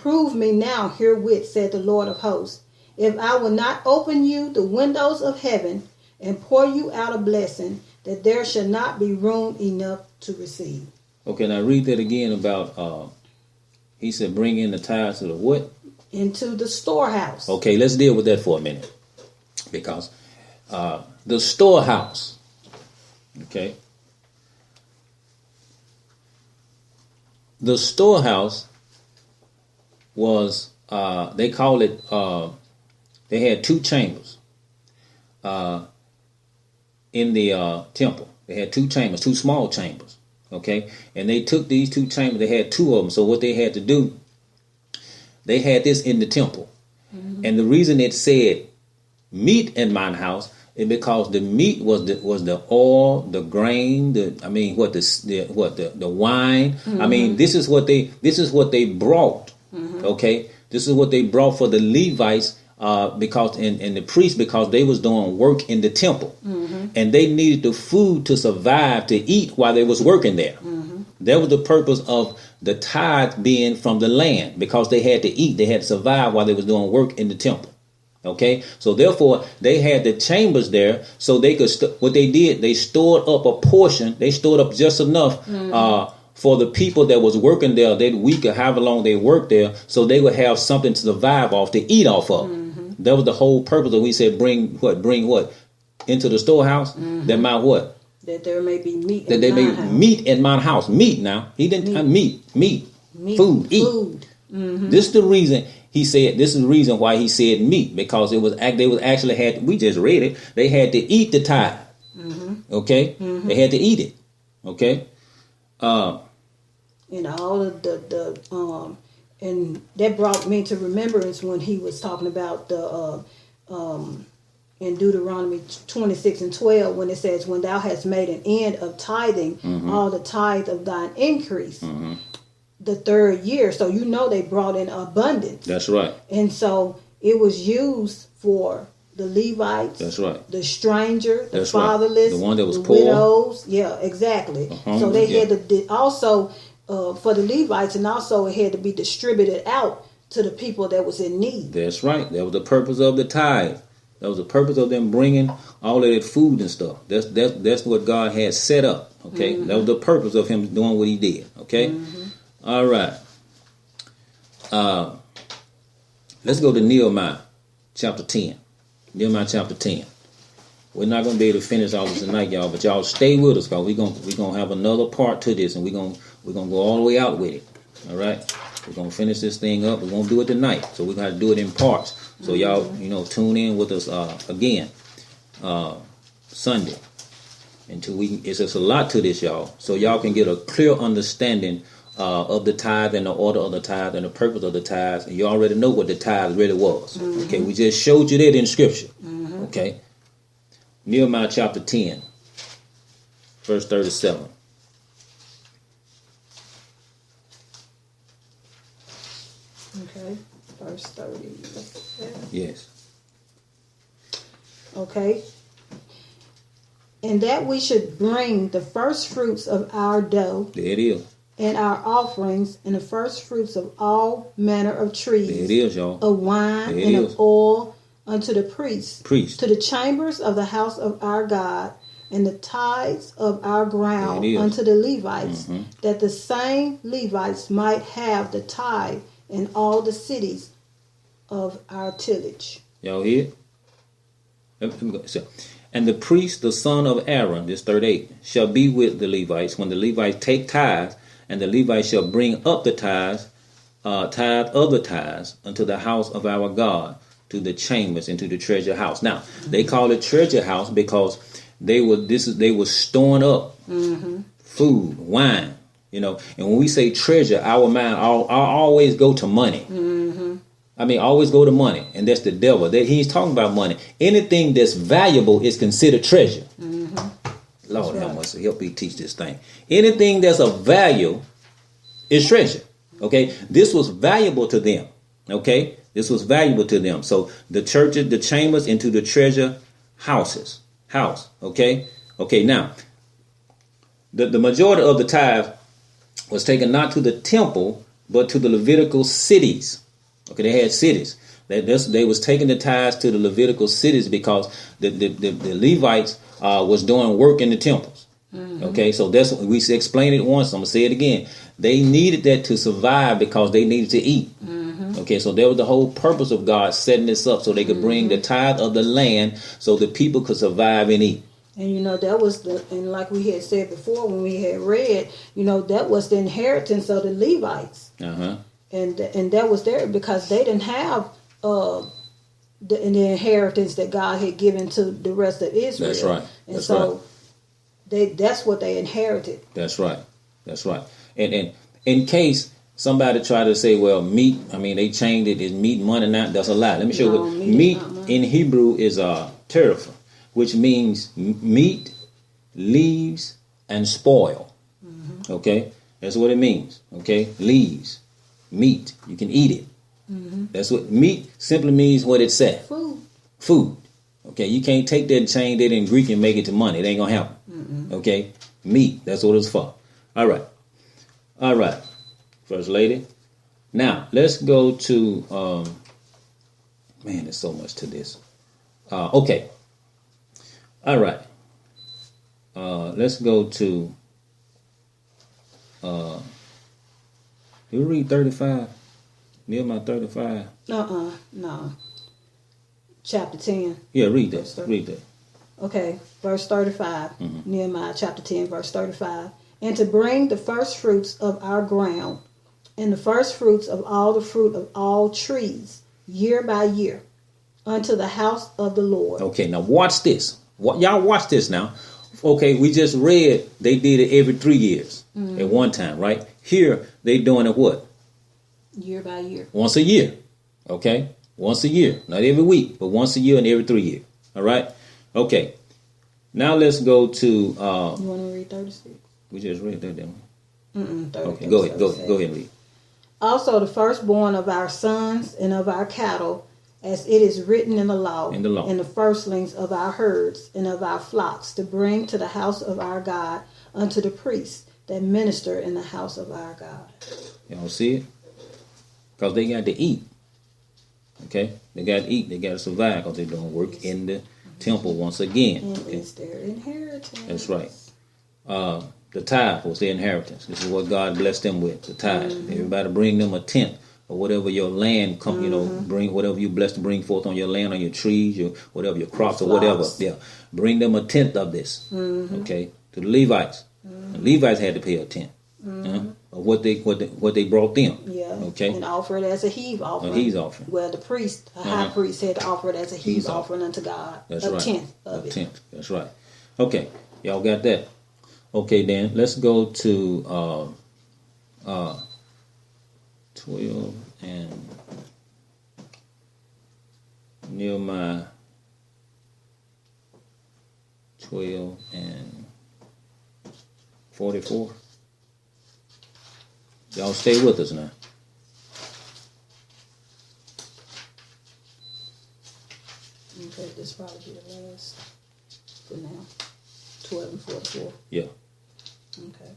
prove me now herewith, said the Lord of hosts, if I will not open you the windows of heaven and pour you out a blessing, that there shall not be room enough to receive. Okay, now read that again about, he said, bring in the tithes to the what? Into the storehouse. Okay, let's deal with that for a minute. Because the storehouse, okay, the storehouse was, they call it, they had two chambers in the temple. They had two chambers, two small chambers, okay? And they took these two chambers, they had two of them. So what they had to do, they had this in the temple. Mm-hmm. And the reason it said meat in mine house is because the meat was the oil, the grain, the wine. Mm-hmm. I mean, this is what they brought. Mm-hmm. Okay, this is what they brought for the Levites because and the priests, because they was doing work in the temple. Mm-hmm. And they needed the food to survive, to eat while they was working there. Mm-hmm. That was the purpose of the tithe being from the land, because they had to eat, they had to survive while they was doing work in the temple. Okay, so therefore they had the chambers there so they could, what they did, they stored up a portion, they stored up just enough for the people that was working there that week or however long they worked there, so they would have something to survive off, to eat off of. Mm-hmm. That was the whole purpose of, we said bring what into the storehouse. Mm-hmm. That might what? That there may be meat. That there may be meat in my house. Meat now. He didn't meat. Food. Eat. Mm-hmm. This is the reason he said. This is the reason why he said meat, because it was they was actually had. We just read it. They had to eat the tithe. Mm-hmm. Okay. Mm-hmm. They had to eat it. Okay. And all of the and that brought me to remembrance when he was talking about the in Deuteronomy 26:12, when it says, when thou hast made an end of tithing, mm-hmm. all the tithe of thine increase, mm-hmm. the third year. So they brought in abundance. That's right. And so it was used for the Levites. That's right. The stranger, the That's fatherless, right. The one that was the poor. Widows. Yeah, exactly. So they had to also for the Levites, and also it had to be distributed out to the people that was in need. That's right. That was the purpose of the tithe. That was the purpose of them bringing all of that food and stuff. That's what God had set up. Okay, mm-hmm. That was the purpose of him doing what he did. Okay, mm-hmm. All right. Let's go to Nehemiah chapter 10. Nehemiah chapter 10. We're not going to be able to finish all this tonight, y'all, but y'all stay with us, because we're gonna have another part to this, and we're gonna go all the way out with it. All right, we're gonna finish this thing up. We won't do it tonight, so we're gonna do it in parts. So y'all, tune in with us again Sunday until it's just a lot to this, y'all, so y'all can get a clear understanding of the tithe and the order of the tithe and the purpose of the tithe. And you already know what the tithe really was. Mm-hmm. Okay, we just showed you that in Scripture. Mm-hmm. Okay, Nehemiah chapter 10, verse 37. Okay, verse 37. Yes. Okay. And that we should bring the first fruits of our dough. There it is. And our offerings, and the first fruits of all manner of trees. There it is, y'all. Of wine and of oil unto the priests. To the chambers of the house of our God, and the tithes of our ground unto the Levites, mm-hmm. that the same Levites might have the tithe in all the cities of our tillage. Y'all hear? Let me go. And the priest, the son of Aaron, this 38, shall be with the Levites when the Levites take tithes, and the Levites shall bring up the tithe of the tithes unto the house of our God, to the chambers and to the treasure house. Now, mm-hmm. they call it treasure house because they were storing up mm-hmm. food, wine, And when we say treasure, our mind always go to money. Mm-hmm. I mean, always go to money, and that's the devil. That he's talking about money. Anything that's valuable is considered treasure. Mm-hmm. Lord, help me teach this thing. Anything that's of value is treasure. Okay, this was valuable to them. Okay, this was valuable to them. So the churches, the chambers, into the treasure house. Okay. Now, the majority of the tithe was taken not to the temple, but to the Levitical cities. Okay, they had cities. They was taking the tithes to the Levitical cities because the Levites was doing work in the temples. Okay, so that's what we explained it once. I'm gonna say it again. They needed that to survive because they needed to eat. Okay, so that was the whole purpose of God setting this up so they could bring the tithe of the land so the people could survive and eat. And that was and like we had said before when we had read, that was the inheritance of the Levites. And that was there because they didn't have the inheritance that God had given to the rest of Israel. That's right. And that's what they inherited. That's right. That's right. And in case somebody try to say, well, meat, they changed it, is meat money now? That's a lie. Let me show you what meat in Hebrew is teref, which means meat, leaves, and spoil. Okay? That's what it means. Okay? Leaves, meat. You can eat it. That's what meat simply means what it said. Food. Okay? You can't take that and change that in Greek and make it to money. It ain't going to happen. Okay? Meat. That's what it's for. All right. First Lady. Now, let's go to, there's so much to this. Okay. All right. Let's go to, do you read 35? Nehemiah 35? No. Chapter 10. Yeah, read that. Read that. Okay, verse 35. Nehemiah chapter 10, verse 35. And to bring the first fruits of our ground, and the first fruits of all the fruit of all trees, year by year, unto the house of the Lord. Okay, now watch this. Y'all watch this now. Okay, we just read they did it every 3 years at one time, right? Here, they doing it what? Year by year. Once a year. Okay? Once a year. Not every week, but once a year and every 3 years. All right? Okay. Now let's go to... you want to read 36? We just read that, didn't we? Okay, 36, go ahead and read. Also the firstborn of our sons and of our cattle, as it is written in the law, and the firstlings of our herds and of our flocks, to bring to the house of our God unto the priests that minister in the house of our God. Y'all see it? Because they got to eat. Okay? They got to eat. They got to survive because they're doing work in the temple once again. And it's their inheritance. That's right. The tithe was their inheritance. This is what God blessed them with, the tithe. Everybody bring them a tenth or whatever your land bring whatever you blessed to bring forth on your land, on your trees, whatever your crops or whatever. Yeah, bring them a tenth of this. Okay, to the Levites. The Levites had to pay a tenth of what they brought them. Yeah. Okay. And offer it as a heave offering. A heave offering. Well, the priest, high priest, had to offer it as a heave offering unto God. That's a right. Tenth of a it. tenth. That's right. Okay, y'all got that. Okay, then let's go to 12 and Nehemiah 12 and 44. Y'all stay with us now. Okay, this probably be the last for now. 12 and 44. Yeah. Okay.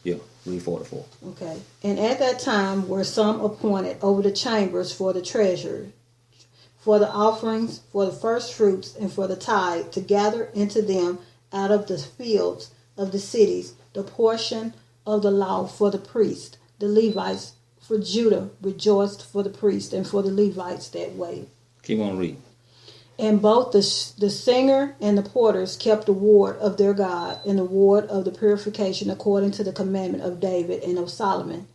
Yeah, read 44. Okay. And at that time were some appointed over the chambers for the treasure, for the offerings, for the first fruits, and for the tithe, to gather into them out of the fields of the cities the portion of the law for the priest. The Levites for Judah rejoiced for the priest and for the Levites that way. Keep on reading. And both the singer and the porters kept the ward of their God and the ward of the purification according to the commandment of David and of Solomon.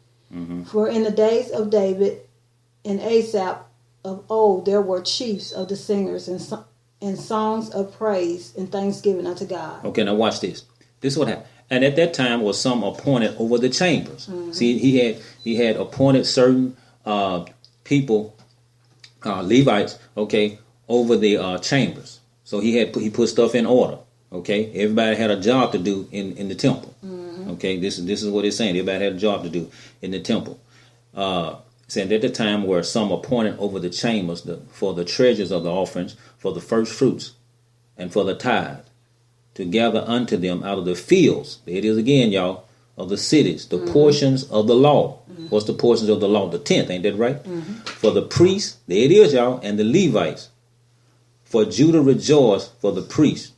For in the days of David and Asaph of old there were chiefs of the singers and songs of praise and thanksgiving unto God. Okay, now watch this. This is what happened. And at that time was some appointed over the chambers. See, he had appointed certain people, Levites, okay, over the chambers. So he put stuff in order. Okay, everybody had a job to do in the temple. Okay, this is what it's saying. Everybody had a job to do in the temple. Saying at the time were some appointed over the chambers for the treasures of the offerings, for the first fruits, and for the tithe, to gather unto them out of the fields. There it is again, y'all, of the cities, the portions of the law. What's the portions of the law? The 10th, ain't that right? For the priests, there it is, y'all, and the Levites. For Judah rejoiced for the priests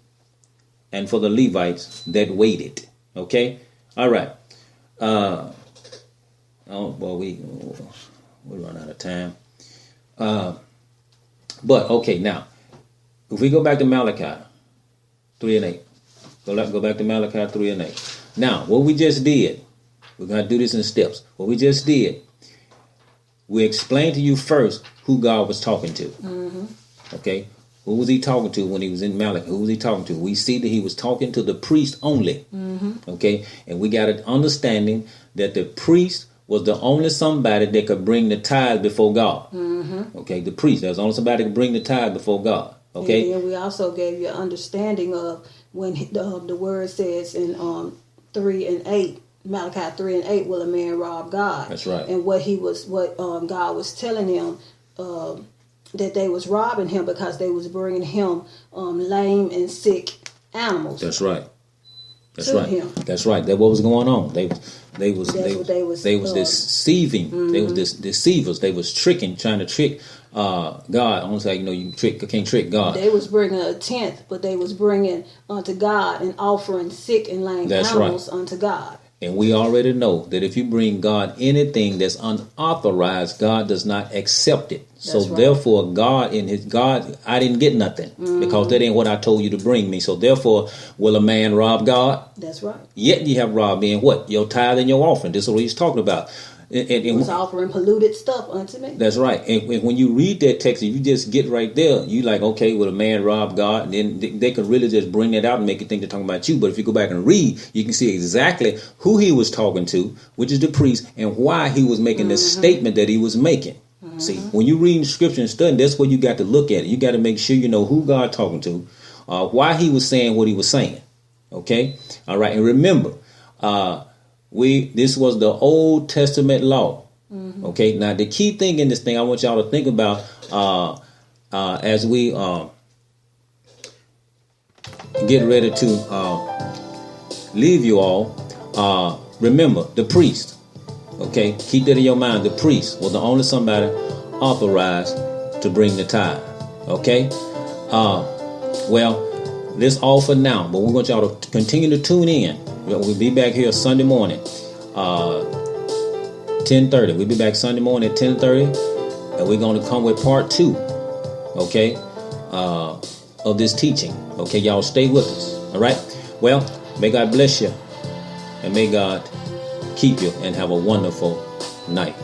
and for the Levites that waited. Okay? All right. Oh, well, we run out of time. But, okay, now, if we go back to Malachi 3 and 8. Go back to Malachi 3 and 8. Now, what we just did, we're going to do this in steps. What we just did, we explained to you first who God was talking to. Okay? Who was he talking to when he was in Malachi? Who was he talking to? We see that he was talking to the priest only. Okay? And we got an understanding that the priest was the only somebody that could bring the tithe before God. Okay? The priest. There's only somebody that could bring the tithe before God. Okay? And we also gave you an understanding of when the word says in 3 and 8, Malachi 3 and 8, will a man rob God? That's right. And what God was telling him, that they was robbing him because they was bringing him lame and sick animals. That's right. That's to right. him. That's right. That's what was going on. They was deceiving. They was deceivers. They was trying to trick God. Almost like you can't trick God. They was bringing a tenth, but they was bringing unto God and offering sick and lame animals unto God. And we already know that if you bring God anything that's unauthorized, God does not accept it. So therefore, I didn't get nothing because that ain't what I told you to bring me. So therefore, will a man rob God? That's right. Yet you have robbed me in what? Your tithe and your offering. This is what he's talking about. It was offering polluted stuff unto me. That's right. And when you read that text, if you just get right there, you like, okay, will a man rob God? And then they could really just bring that out and make you think they're talking about you. But if you go back and read, you can see exactly who he was talking to, which is the priest, and why he was making the statement that he was making. See, when you read scripture and study, that's what you got to look at. You got to make sure you know who God talking to, why he was saying what he was saying. Okay? All right. And remember, this was the Old Testament law. Okay. Now the key thing in this thing I want y'all to think about as we get ready to leave you all. Remember the priest. Okay. Keep that in your mind. The priest was the only somebody authorized to bring the tithe. Okay. Well, this all for now, but we want y'all to continue to tune in. We'll be back here Sunday morning, 10:30. We'll be back Sunday morning at 10:30, and we're going to come with part 2, okay, of this teaching. Okay, y'all stay with us. All right. Well, may God bless you, and may God keep you, and have a wonderful night.